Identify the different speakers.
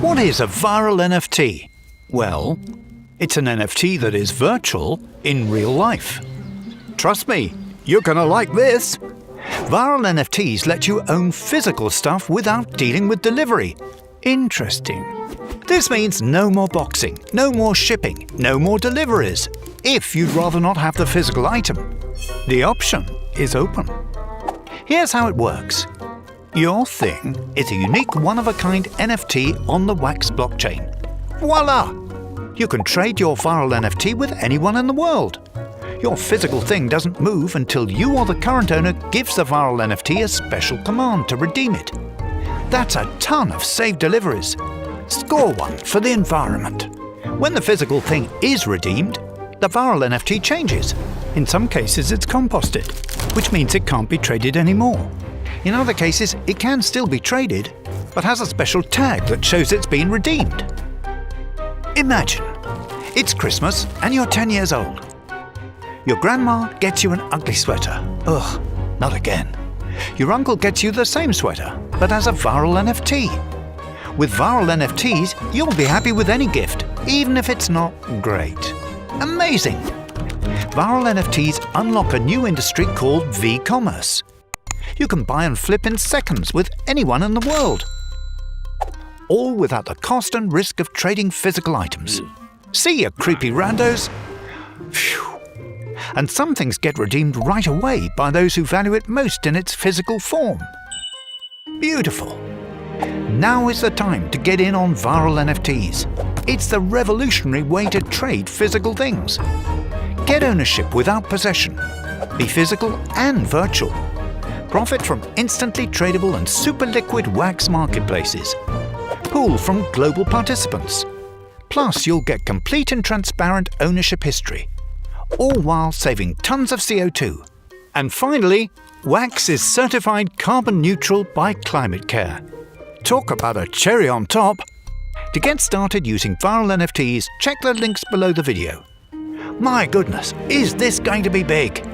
Speaker 1: What is a viral NFT? Well, it's an NFT that is virtual in real life. Trust me, you're gonna like this! Viral NFTs let you own physical stuff without dealing with delivery. Interesting. This means no more boxing, no more shipping, no more deliveries, if you'd rather not have the physical item. The option is open. Here's how it works. Your thing is a unique one-of-a-kind NFT on the Wax blockchain. Voila! You can trade your viral NFT with anyone in the world. Your physical thing doesn't move until you or the current owner gives the viral NFT a special command to redeem it. That's a ton of saved deliveries. Score one for the environment. When the physical thing is redeemed, the viral NFT changes. In some cases it's composted, which means it can't be traded anymore. In other cases, it can still be traded, but has a special tag that shows it's been redeemed. Imagine, it's Christmas and you're 10 years old. Your grandma gets you an ugly sweater. Ugh, not again. Your uncle gets you the same sweater, but as a viral NFT. With viral NFTs, you'll be happy with any gift, even if it's not great. Amazing! Viral NFTs unlock a new industry called v-commerce. You can buy and flip in seconds with anyone in the world. All without the cost and risk of trading physical items. See you creepy randos? Phew. And some things get redeemed right away by those who value it most in its physical form. Beautiful. Now is the time to get in on viral NFTs. It's the revolutionary way to trade physical things. Get ownership without possession. Be physical and virtual. Profit from instantly tradable and super liquid wax marketplaces. Pool from global participants. Plus, you'll get complete and transparent ownership history, all while saving tons of CO2. And finally, wax is certified carbon neutral by Climate Care. Talk about a cherry on top! To get started using viral NFTs, check the links below the video. My goodness, is this going to be big?